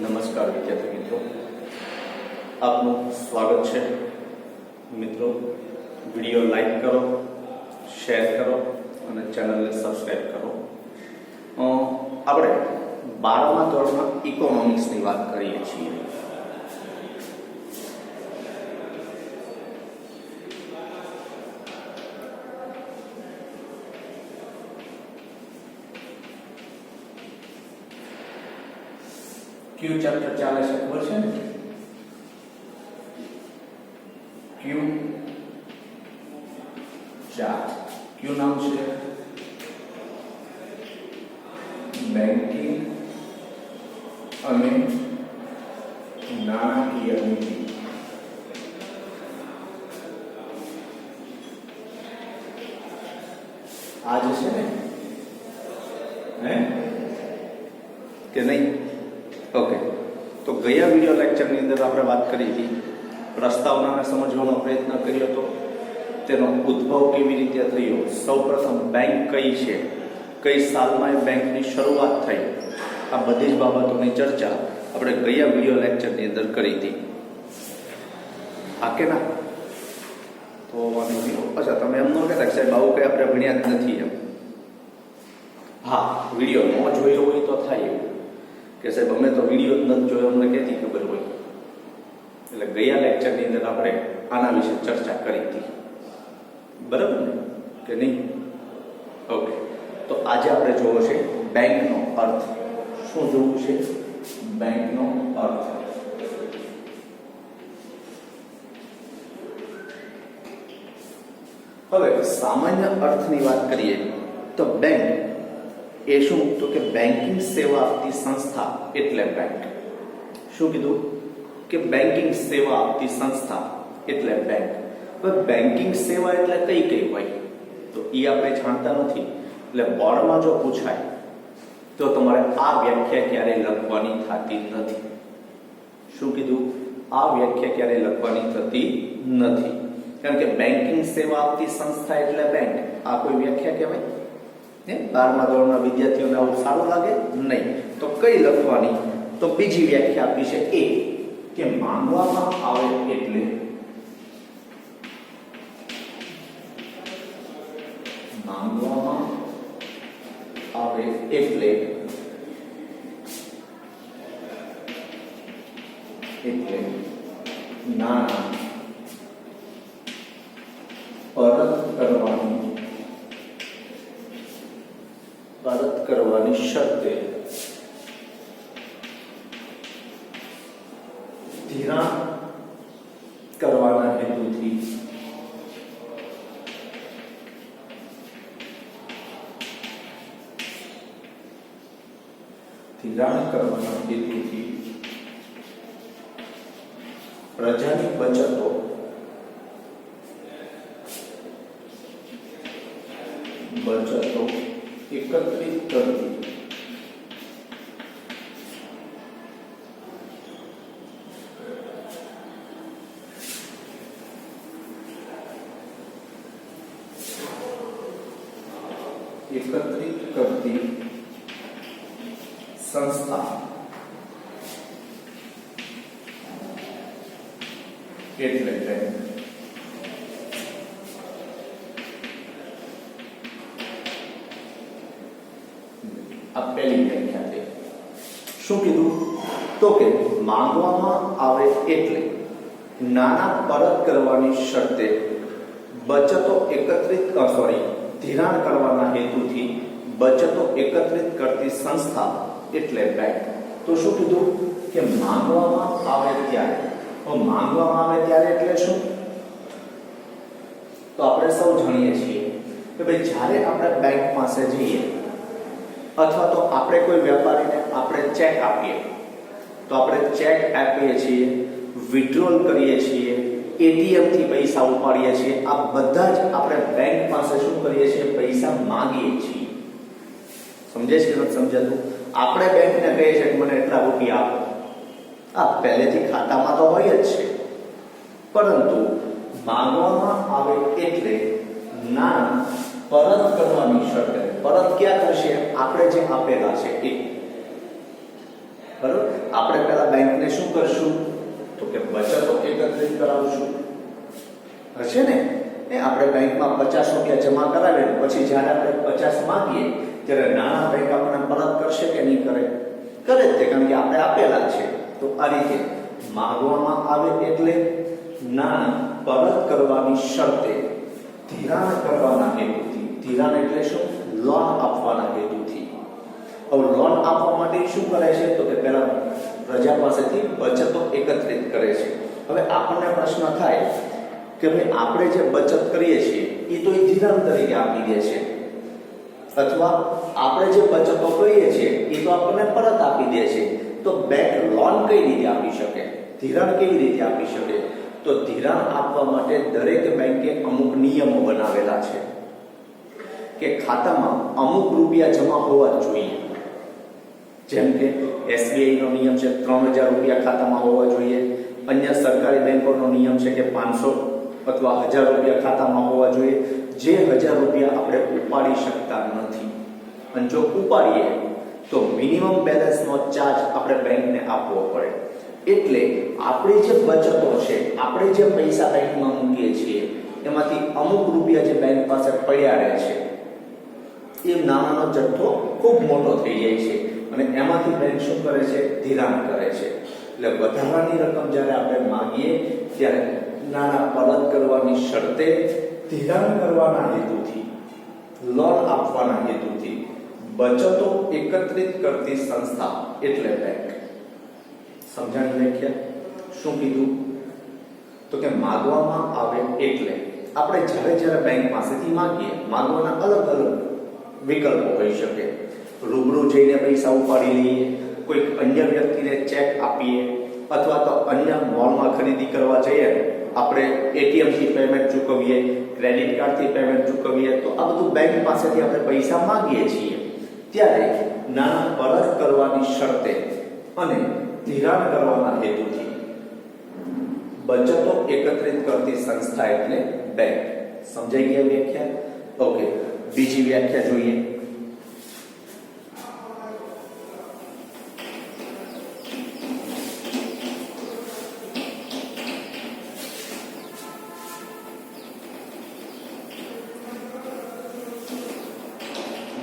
નમસ્કાર વિદ્યાર્થી મિત્રો, આપનું સ્વાગત છે. મિત્રો, વિડીયો લાઈક કરો, શેર કરો અને ચેનલને સબસ્ક્રાઇબ કરો. આપણે 12મા ધોરણમાં ઇકોનોમિક્સની વાત કરીએ છીએ. ક્યુ ચેપ્ટર ચાલે છે ખબર છે ને? ક્યુ 4. ક્યુ નામ છે બેન્કિંગ અને નાણાકીય નીતિ. આ જે છે ને કે નહીં? ઓકે, તો ગયા વિડિયો લેક્ચરની અંદર આપણે વાત કરી હતી, પ્રસ્તાવનાને સમજવાનો પ્રયત્ન કર્યો હતો, તેનો ઉદ્ભવ કેવી રીતે થયો, સૌપ્રથમ બેંક કઈ છે, કઈ સાલમાં એ બેંકની શરૂઆત થઈ, આ બધી જ બાબતોની ચર્ચા આપણે ગયા વિડિયો લેક્ચરની અંદર કરી હતી. હા કે ના? તો અચ્છા, તમે એમ ન કહેતા સાહેબ આવું કઈ આપણે ભણ્યા જ નથી એમ. હા, વિડીયો ન જોયો હોય તો થાય એવું કે સાહેબ અમે તો વિડીયો જ નથી જોયો, અમને ક્યાંથી ખબર હોય. એટલે ગયા લેક્ચરની અંદર આપણે આના વિશે ચર્ચા કરી હતી, બરાબર ને કે નહીં? ઓકે, તો આજે આપણે જોવો છે બેંકનો અર્થ. શું જોવું છે? બેંકનો અર્થ. હવે સામાન્ય અર્થની વાત કરીએ તો બેંક એ શું? તો કે બેન્કિંગ સેવા આપતી સંસ્થા એટલે બેંક. શું કીધું? કે બેન્કિંગ સેવા આપતી સંસ્થા એટલે બેંક. હવે બેન્કિંગ સેવા એટલે કઈ કઈ હોય તો એ આપણે જાણતા નથી. એટલે બોર્ડમાં જો પૂછાય તો તમારે આ વ્યાખ્યા ક્યારેય લખવાની થતી નથી. શું કીધું? આ વ્યાખ્યા ક્યારેય લખવાની થતી નથી, કારણ કે બેન્કિંગ સેવા આપતી સંસ્થા એટલે બેંક. આ કોઈ વ્યાખ્યા કહેવાય? 12મા ધોરણના વિદ્યાર્થીઓને આવું સારું લાગે નહીં. તો કઈ લખવાની? તો બીજી વ્યાખ્યા આપી છે એ કે માંગવામાં આવે એટલે. માંગવામાં આવે એટલે નાણાં પરત કરવાની શરતે ધિરાણ કરવાના હેતુથી પ્રજાની બચતો એકત્રિત કરવી કરતી સંસ્થા એટલે બેંક. આ પહેલી વ્યાખ્યા છે. શું કીધું? તો કે માંગવામાં આવે એટલે નાણાં પરત કરવાની શરતે બચતો ધિરાણ કરવાના હેતુથી બચતો એકત્રિત કરતી સંસ્થા એટલે બેંક. તો શું કીધું? કે માંગવામાં આવે ત્યારે. તો માંગવામાં આવે ત્યારે એટલે શું? તો આપણે સૌ જાણીએ છીએ કે ભાઈ જ્યારે આપણે બેંક પાસે જઈએ અથવા તો આપણે કોઈ વેપારીને આપણે ચેક આપીએ તો આપણે ચેક આપીએ છીએ, વિથડ્રોલ કરીએ છીએ, એટીએમ થી પૈસા ઉપાડીએ છીએ. આ બધા જ આપણે બેંક પાસે શું કરીએ છીએ? પૈસા માંગીએ છીએ. સમજે છે કે નથી સમજાતું? આપણે બેંકને કહીએ છીએ કે મને એટલા રૂપિયા આપો. આ પહેલેથી ખાતામાં તો હોય જ છે, પરંતુ માંગવામાં આવે એટલે નાણાં પરત કરવાની શરતે. પરત ક્યાં કરશે? આપણે જે આપેલા છે એ. બરોબર? આપણે પહેલા બેંકને શું કરશું તો કે બચતો એકત્રિત કરાવશું હશે ને એ આપણે બેંકમાં 50 રૂપિયા જમા કરાવે પછી જ્યારે આપણે 50 માંગીએ ત્યારે નાના બેંક આપણને પરત કરશે કે નહીં કરે કરે જ તે કારણ કે આપણે આપેલા છે તો આ રીતે માંગવામાં આવે એટલે નાણાં પરત કરવાની શરતે ધિરાણ કરવાના હેતુથી ધિરાણ એટલે શું લોન આપવાના હેતુથી હવે લોન આપવા માટે શું કરે છે તો કે પહેલા પ્રજા પાસેથી બચતો એકત્રિત કરે છે હવે આપણને પ્રશ્ન થાય કે ભાઈ આપણે જે બચત કરીએ છીએ એ તો એ ધિરાણ તરીકે આપી દે છે અથવા આપણે જે બચતો કરીએ છીએ એ તો આપણને પરત આપી દે છે તો બેંક લોન કઈ રીતે આપી શકે ધિરાણ કેવી રીતે આપી શકે તો ધિરાણ આપવા માટે દરેક બેંકે અમુક નિયમો બનાવેલા છે કે ખાતામાં અમુક રૂપિયા જમા હોવા જોઈએ જેમ કે SBI નો નિયમ છે 3000 રૂપિયા ખાતામાં હોવા જોઈએ અન્ય સરકારી બેંકોનો નિયમ છે કે 500 અથવા 1000 રૂપિયા ખાતામાં હોવા જોઈએ જે 1000 રૂપિયા આપણે ઉપાડી શકતા નથી અને જો ઉપાડીએ તો મિનિમમ બેલેન્સનો ચાર્જ આપણે બેંકને આપવો પડે એટલે આપણી જે બચતો છે આપણે જે પૈસા બેંકમાં મૂકીએ છીએ એમાંથી અમુક રૂપિયા જે બેંક પાસે પડ્યા રહે છે એ નાણાંનો જથ્થો ખૂબ મોટો થઈ જાય છે અને એમાંથી બેંક શું કરે છે ધિરાણ કરે છે એટલે વધારાની રકમ જ્યારે આપણે માંગીએ ત્યારે નાણાં પરત કરવાની શરતે ધિરાણ કરવાના હેતુથી લોન આપવાના હેતુથી બચતો એકત્રિત કરતી સંસ્થા એટલે બેંક સમજાણી વ્યાખ્યા શું કીધું તો કે માંગવામાં આવે એટલે આપણે જ્યારે બેંક પાસેથી માંગીએ માંગવાના અલગ અલગ વિકલ્પો હોઈ શકે રૂબરૂ જઈને પૈસા ઉપાડી લઈએ કોઈ અન્ય વ્યક્તિને ચેક આપીએ અથવા તો અન્ય મોલમાં ખરીદી કરવા જઈએ આપણે ATM થી પેમેન્ટ ચૂકવીએ ક્રેડિટ કાર્ડથી પેમેન્ટ ચૂકવીએ તો આ બધું બેંક પાસેથી આપણે પૈસા માંગીએ છીએ ત્યારે નાણાં પરત કરવાની શરતે અને ધિરાણ કરવાના હેતુથી બચતો એકત્રિત કરતી સંસ્થા એટલે બેંક સમજાઈ ગયા વ્યાખ્યા ઓકે બીજી વ્યાખ્યા જોઈએ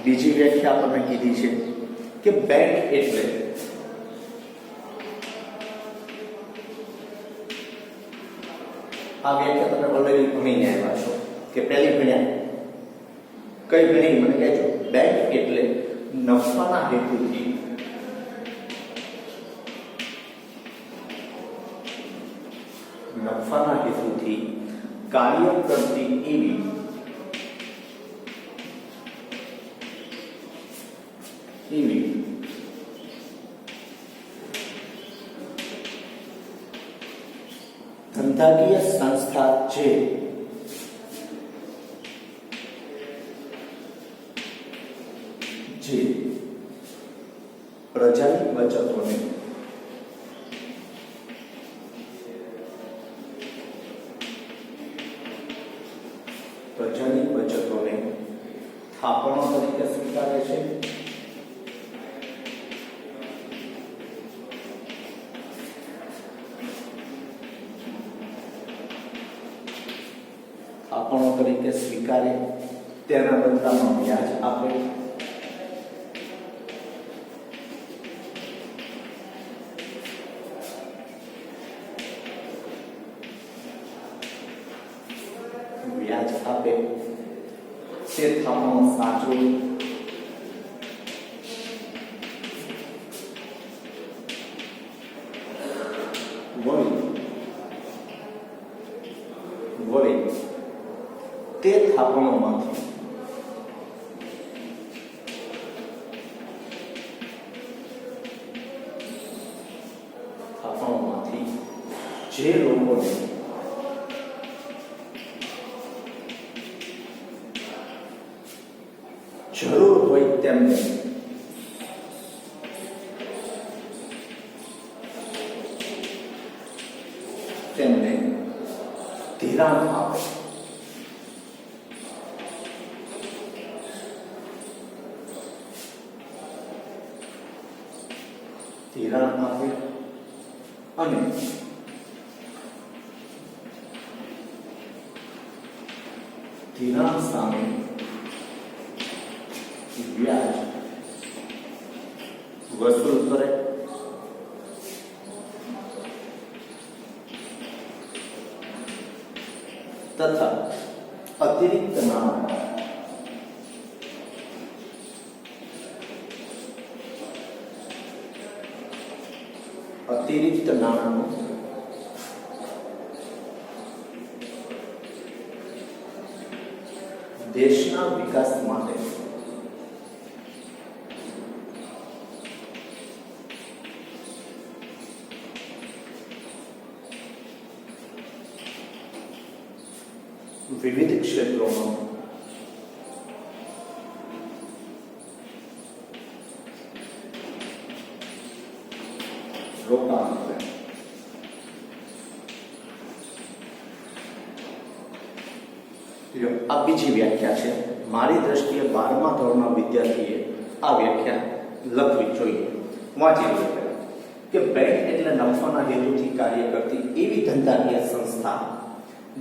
બીજી વ્યાખ્યા આપણને કીધી છે કે બેંક એટલે આ વ્યાખ્યા તમે ઓલરેડી ભણીને આવ્યા છો કે પહેલી ભણ્યા કઈ ભણી મને કહેજો બેંક એટલે નફાના હેતુથી કાર્ય કરતી એવી ધંધાકીય સંસ્થા જે પ્રજાની બચતોને થાપણો તરીકે સ્વીકારે છે થાપણો તરીકે સ્વીકારે તેના બદલામાં વ્યાજ આપે તે થાપણો સાચું વળી તે થાપણોમાંથી જે લોકોને જરૂર હોય તેમને ધિરાણ આપે ધિરાણ આપે અને ધિરાણ સામે વ્યાજ વસૂલ કરે તથા અતિરિક્ત નાણાં દેશના વિકાસ માટે વિવિધ ક્ષેત્રોમાં રોકાણ કરે. આ બીજી વ્યાખ્યા છે. મારી દ્રષ્ટિએ 12મા ધોરણના વિદ્યાર્થીએ આ વ્યાખ્યા લખવી જોઈએ, વાંચી જોઈએ કે બેંક એટલે નફાના હેતુથી કાર્ય કરતી એવી ધંધાકીય સંસ્થા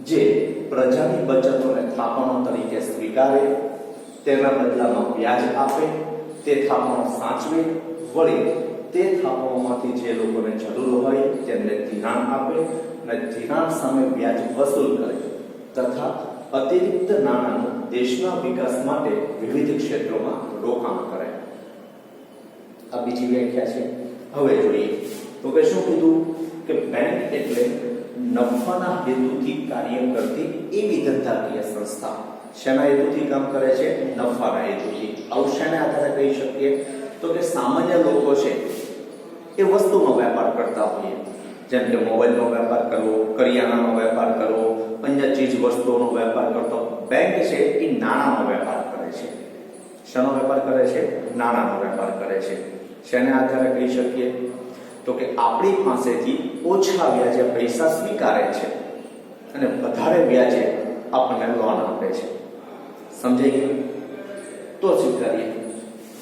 જે પ્રજાની બચતોને થાપણો તરીકે સ્વીકારે, તેના બદલામાં વ્યાજ આપે, તે થાપણો સાચવે, વળી તે થાપણોમાંથી જે લોકોને જરૂર હોય તેમને ધિરાણ આપે અને ધિરાણ સામે વ્યાજ વસૂલ કરે તથા અતિરિક્ત નાણાંનું દેશના વિકાસ માટે વિવિધ ક્ષેત્રોમાં રોકાણ કરે. આ બીજી વ્યાખ્યા છે. હવે જોઈએ તો કે શું કીધું કે બેંક એટલે નફાના હેતુથી કાર્ય કરતી એવી ધંધાકીય સંસ્થા. શેના હેતુથી કામ કરે છે? નફાના હેતુથી. આવું શેના આધારે કહી શકીએ? તો કે સામાન્ય લોકો છે એ વસ્તુનો વેપાર કરતા હોઈએ, જેમ કે મોબાઈલનો વેપાર કરવો, કરિયાણાનો વેપાર કરવો, અન્ય ચીજ વસ્તુઓનો વેપાર કરતો. બેંક છે એ નાણાંનો વેપાર કરે છે. શેનો વેપાર કરે છે? નાણાંનો વેપાર કરે છે. શેને આધારે કહી શકીએ? તો કે આપણી પાસેથી ઓછા વ્યાજે પૈસા સ્વીકારે છે અને વધારે વ્યાજે આપણને લોન આપે છે. સમજાઈ ગયું? તો સ્વીકારીએ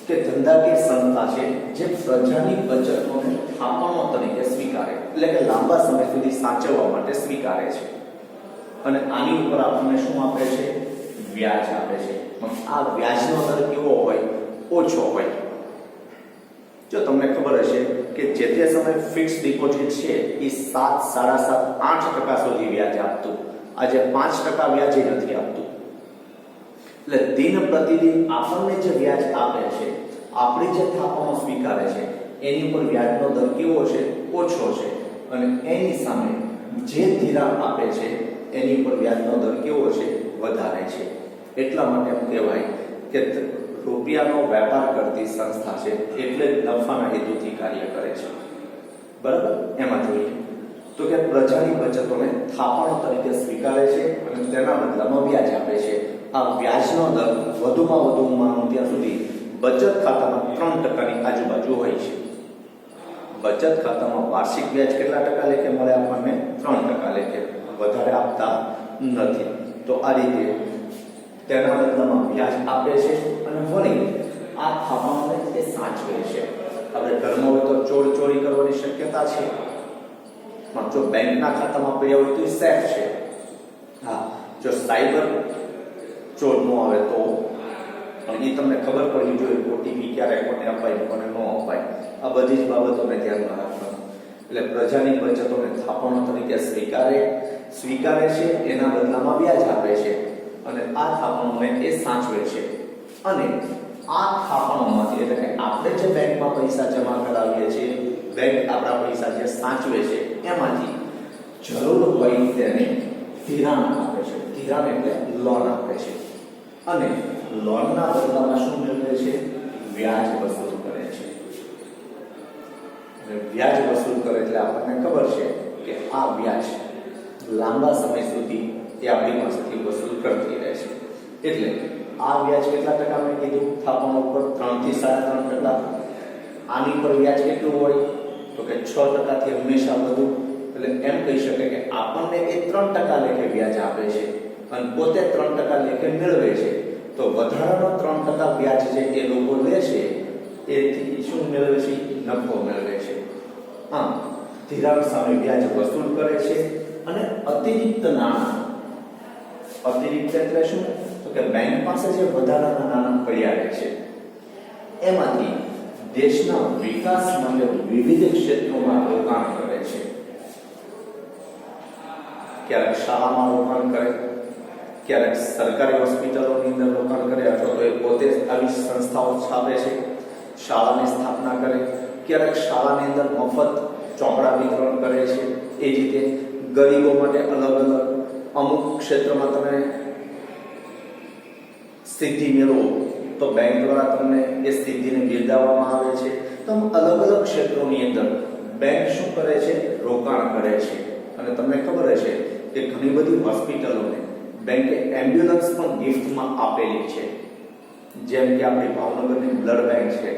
કે ધંધાકીય સંસ્થા છે જે પ્રજાની બચતોને થાપણો તરીકે સ્વીકારે, એટલે કે લાંબા સમય સુધી સાચવવા માટે સ્વીકારે છે અને આની ઉપર આપણને શું આપે છે? વ્યાજ આપે છે. પણ આ વ્યાજનો દર કેવો હોય? ઓછો હોય. જો તમને ખબર હશે કે જે તે સમયે ફિક્સ ડિપોઝિટ છે એ 7, 7.5, 8% સુધી વ્યાજ આપતું. આજે 5% વ્યાજ નથી આપતું. એટલે દિન પ્રતિદિન આપણને જે વ્યાજ આપે છે, આપણી જે થાપણો સ્વીકારે છે એની ઉપર વ્યાજનો દર કેવો છે? ઓછો છે. અને એની સામે જે ધિરાણ આપે છે એની ઉપર વ્યાજનો દર કેવો છે? વધારે છે. એટલા માટે એમ કહેવાય કે રૂપિયાનો વેપાર કરતી સંસ્થા છે એટલે નફાના હેતુથી કાર્ય કરે છે. બરાબર? એમાં જોઈએ તો કે પ્રજાની બચતોને થાપણો તરીકે સ્વીકારે છે અને તેના બદલામાં વ્યાજ આપે છે. આ વ્યાજનો દર વધુમાં વધુ માનું ત્યાં સુધી બચત ખાતામાં 3%ની આજુબાજુ હોય છે. બચત ખાતામાં વાર્ષિક વ્યાજ કેટલા ટકા લેખે મળે આપણને? 3% લેખે. વધારે આપતા નથી. તો આ રીતે તેના બદલામાં વ્યાજ આપે છે અને વળી આ થાપણોને એ સાચવે છે. આપણે ઘરમાં હોય તો ચોર ચોરી કરવાની શક્યતા છે, પણ જો બેંકના ખાતામાં પડ્યા હોય તો એ સેફ છે. હા, જો સાયબર ચોર ન આવે તો પણ એ તમને ખબર પડવી જોઈએ ઓટીપી ક્યારે કોને અપાય કોને ન અપાય. આ બધી જ બાબતોને ધ્યાનમાં રાખવાનું. એટલે પ્રજાની બચતોને થાપણો તરીકે સ્વીકારે છે, એના બદલામાં વ્યાજ આપે છે અને આ થાપણોને એ સાચવે છે. અને આ થાપણોમાંથી એટલે કે આપણે જે બેંકમાં પૈસા જમા કરાવીએ છીએ, બેંક આપણા પૈસા જે સાચવે છે એમાંથી જરૂર હોય તેને ધિરાણ આપે છે. ધિરાણ એટલે લોન આપે છે અને લોનના બદલામાં શું મેળવે છે? વ્યાજ વસૂલ કરે છે. વ્યાજ વસૂલ કરે એટલે આપણને ખબર છે કે આ વ્યાજ લાંબા સમય સુધી એ આપણી પાસેથી વસૂલ કરતી રહે છે. એટલે આ વ્યાજ કેટલા ટકા મેં કીધું? થાપણો ઉપર 3 થી 3.5%. આની પર વ્યાજ કેટલું હોય? તો કે 6% થી હંમેશા વધુ. એટલે એમ કહી શકાય કે આપણને એ 3% લેખે વ્યાજ આપે છે અને પોતે 3% લેખે મેળવે છે. તો વધારાનો 3% વ્યાજ જે એ લોકો લે છે એથી શું મેળવે છે? નફો મેળવે છે. હા, ધિરાણ સામે વ્યાજ વસૂલ કરે છે અને અતિરિક્ત નાણાં, અતિરિક્ત એટલે શું? તો કે બેંક પાસે જે વધારાના નાણાં પડ્યા રહે છે એમાંથી દેશના વિકાસ માટે વિવિધ ક્ષેત્રોમાં રોકાણ કરે છે. ક્યારેક શાળામાં રોકાણ કરે, ક્યારેક સરકારી હોસ્પિટલોની અંદર રોકાણ કરે, અથવા તો એ પોતે આવી સંસ્થાઓ સ્થાપે છે, શાળાની સ્થાપના કરે, ક્યારેક શાળાની અંદર મફત ચોપડા વિતરણ કરે છે. એ જ રીતે ગરીબો માટે અલગ અલગ અમુક ક્ષેત્રમાં તમે સિદ્ધિ મેળવો તો બેંક દ્વારા તમને એ સિદ્ધિને બિરદાવવામાં આવે છે. તો અલગ અલગ ક્ષેત્રોની અંદર બેંક શું કરે છે? રોકાણ કરે છે. અને તમને ખબર હશે કે ઘણી બધી હોસ્પિટલોને બેંકે એમ્બ્યુલન્સ પણ ગિફ્ટમાં આપેલી છે. જેમ કે આપણી ભાવનગરની બ્લડ બેંક છે,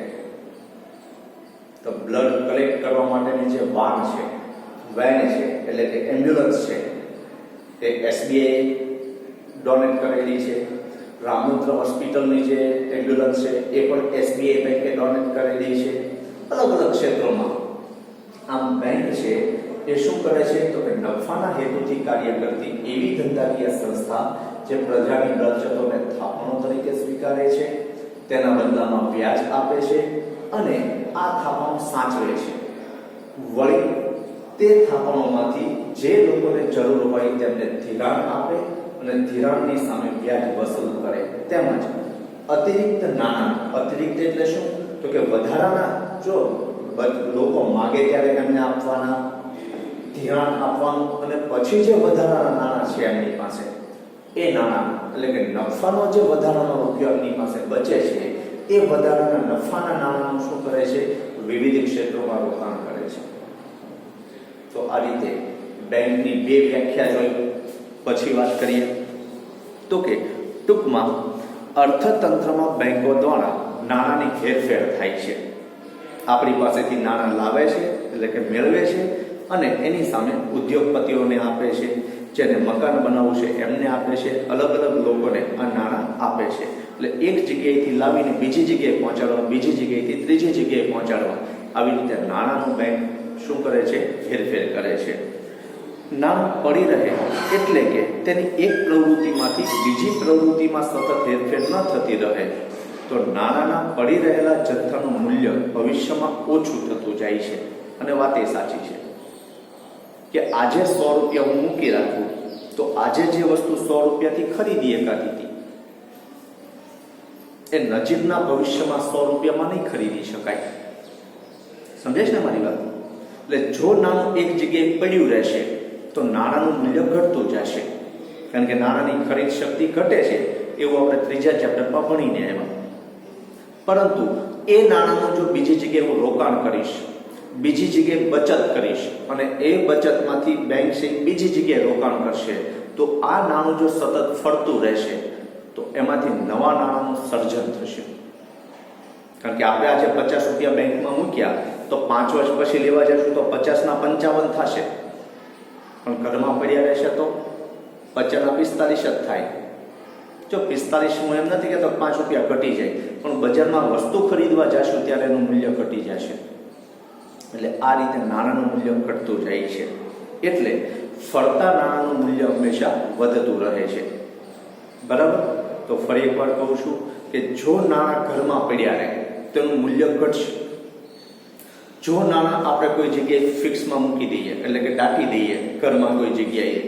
તો બ્લડ કલેક્ટ કરવા માટેની જે વાન છે, વેન છે, એટલે કે એમ્બ્યુલન્સ છે, તે SBI ડોનેટ કરેલી છે. રામોદ્ર હોસ્પિટલની જે એમ્બ્યુલન્સ છે એ પણ SBI બેંકે ડોનેટ કરેલી છે. અલગ અલગ ક્ષેત્રોમાં આમ બેંક છે એ શું કરે છે? તો કે નફાના હેતુથી કાર્ય કરતી એવી ધંધાકીય સંસ્થા જે પ્રજાની બચતોને થાપણો તરીકે સ્વીકારે છે, તેના બદલામાં વ્યાજ આપે છે અને આ થાપણો સાચવે છે. વળી તે થાપણોમાંથી જે લોકોને જરૂર હોય તેમને ધિરાણ આપે અને ધિરાણની સામે વ્યાજ વસૂલ કરે. તેમજ અતિરિક્ત નાણાં, અતિરિક્ત એટલે શું? તો કે વધારાના, જો લોકો માગે ત્યારે એમને આપવાના, ધિરાણ આપવાનું, અને પછી જે વધારાના નાણાં છે એમની પાસે, એ નાણાં એટલે કે નફાનો જે વધારાનો રૂપિયો એમની પાસે બચે છે એ વધારાના નફાના નાણાંનું શું કરે છે? વિવિધ ક્ષેત્રોમાં રોકાણ કરે છે. તો આ રીતે બેંકની બે વ્યાખ્યા જોઈ. પછી વાત કરીએ તો કે ટૂંકમાં અર્થતંત્રમાં બેંકો દ્વારા નાણાંની હેરફેર થાય છે. આપણી પાસેથી નાણાં લાવે છે એટલે કે મેળવે છે અને એની સામે ઉદ્યોગપતિઓને આપે છે, જેને મકાન બનાવવું છે એમને આપે છે, અલગ અલગ લોકોને આ નાણાં આપે છે. એટલે એક જગ્યાએથી લાવીને બીજી જગ્યાએ પહોંચાડવા, બીજી જગ્યાએથી ત્રીજી જગ્યાએ પહોંચાડવા, આવી રીતે નાણાંનું બેંક શું કરે છે? હેરફેર કરે છે. નાણાં પડી રહે એટલે કે તેની એક પ્રવૃત્તિમાંથી બીજી પ્રવૃત્તિમાં સતત હેરફેર ન થતી રહે તો નાણાંના પડી રહેલા જથ્થાનું મૂલ્ય ભવિષ્યમાં ઓછું થતું જાય છે. અને વાત એ સાચી છે કે આજે 100 રૂપિયા હું મૂકી રાખું તો આજે જે વસ્તુ 100 રૂપિયાથી ખરીદી એકાતી હતી એ નજીકના ભવિષ્યમાં 100 રૂપિયામાં નહીં ખરીદી શકાય. સમજે છે ને મારી વાત? એટલે જો નાણું એક જગ્યાએ પડ્યું રહેશે તો નાણાંનું મૂલ્ય ઘટતું જશે, કારણ કે નાણાંની ખરીદ શક્તિ ઘટે છે એવું આપણે ત્રીજા ચેપ્ટરમાં ભણીને આવ્યા. પરંતુ એ નાણાંનું જો બીજી જગ્યાએ હું રોકાણ કરીશ, બીજી જગ્યાએ બચત કરીશ અને એ બચતમાંથી બેંક છે બીજી જગ્યાએ રોકાણ કરશે તો આ નાણું જો સતત ફરતું રહેશે તો એમાંથી નવા નાણાંનું સર્જન થશે. કારણ કે આપણે આજે 50 રૂપિયા બેંકમાં મૂક્યા તો 5 વર્ષ પછી લેવા જશું તો 50 ના 55 થશે, પણ ઘરમાં પડ્યા રહેશે તો 50 ના 45 જ થાય. જો 45, હું એમ નથી કહેતો 5 રૂપિયા ઘટી જાય, પણ બજારમાં વસ્તુ ખરીદવા જશું ત્યારે એનું મૂલ્ય ઘટી જશે. એટલે આ રીતે નાણાંનું મૂલ્ય ઘટતું જાય છે. એટલે ફરતા નાણાંનું મૂલ્ય હંમેશા વધતું રહે છે. બરાબર? તો ફરી એકવાર કહું છું કે જો નાણાં ઘરમાં પડ્યા રહે તેનું મૂલ્ય ઘટશે. જો નાણાં આપણે કોઈ જગ્યાએ ફિક્સમાં મૂકી દઈએ એટલે કે દાટી દઈએ ઘરમાં કોઈ જગ્યાએ,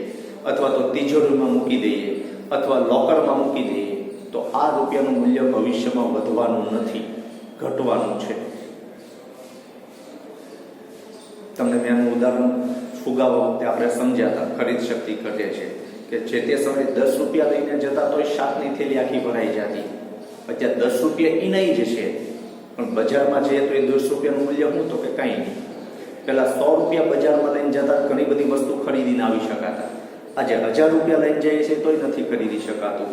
અથવા તો તિજોરીમાં મૂકી દઈએ અથવા લોકરમાં મૂકી દઈએ તો આ રૂપિયાનું મૂલ્ય ભવિષ્યમાં વધવાનું નથી, ઘટવાનું છે. તમને મેં ઉદાહરણ ફુગાવા વખતે આપણે સમજ્યા હતા, ખરીદ શક્તિ ઘટે છે કે જે તે સમયે 10 રૂપિયા લઈને જતા તો શાકની થેલી આખી ભરાઈ જતી, અત્યારે 10 રૂપિયા એ નહીં જ છે, પણ બજારમાં જઈએ તો એ 10 રૂપિયાનું મૂલ્ય શું? તો કે કાંઈ નહીં. પહેલાં 100 રૂપિયા બજારમાં લઈને જતા ઘણી બધી વસ્તુ ખરીદીને આવી શકાતા, આજે 1000 રૂપિયા લઈને જઈએ છીએ તોય નથી ખરીદી શકાતું.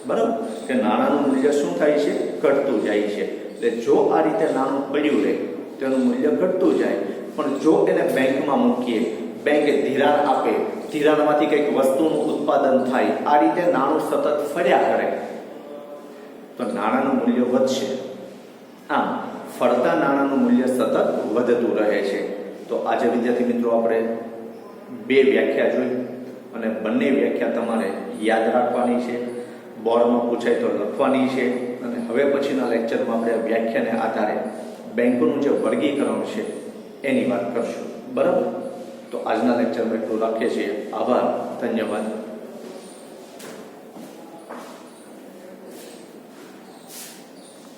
બરાબર? કે નાણાંનું મૂલ્ય શું થાય છે? ઘટતું જાય છે. એટલે જો આ રીતે નાણું પડ્યું રહે તેનું મૂલ્ય ઘટતું જાય, પણ જો એને બેંકમાં મૂકીએ, બેંકે ધિરાણ આપે, ધિરાણમાંથી કંઈક વસ્તુનું ઉત્પાદન થાય, આ રીતે નાણું સતત ફર્યા કરે તો નાણાંનું મૂલ્ય વધશે. આમ ફરતા નાણાંનું મૂલ્ય સતત વધતું રહે છે. તો તો આજે વિદ્યાર્થી મિત્રો આપણે 2 વ્યાખ્યા જોઈ અને બંને વ્યાખ્યા તમારે યાદ રાખવાની છે, બોર્ડમાં પૂછાય તો લખવાની છે. અને હવે પછીના લેક્ચરમાં આપણે વ્યાખ્યાને આધારે બેંકોનું જે વર્ગીકરણ છે એની વાત કરશું. બરાબર? તો આજના લેક્ચરમાં એટલું રાખીએ છીએ. આભાર, ધન્યવાદ.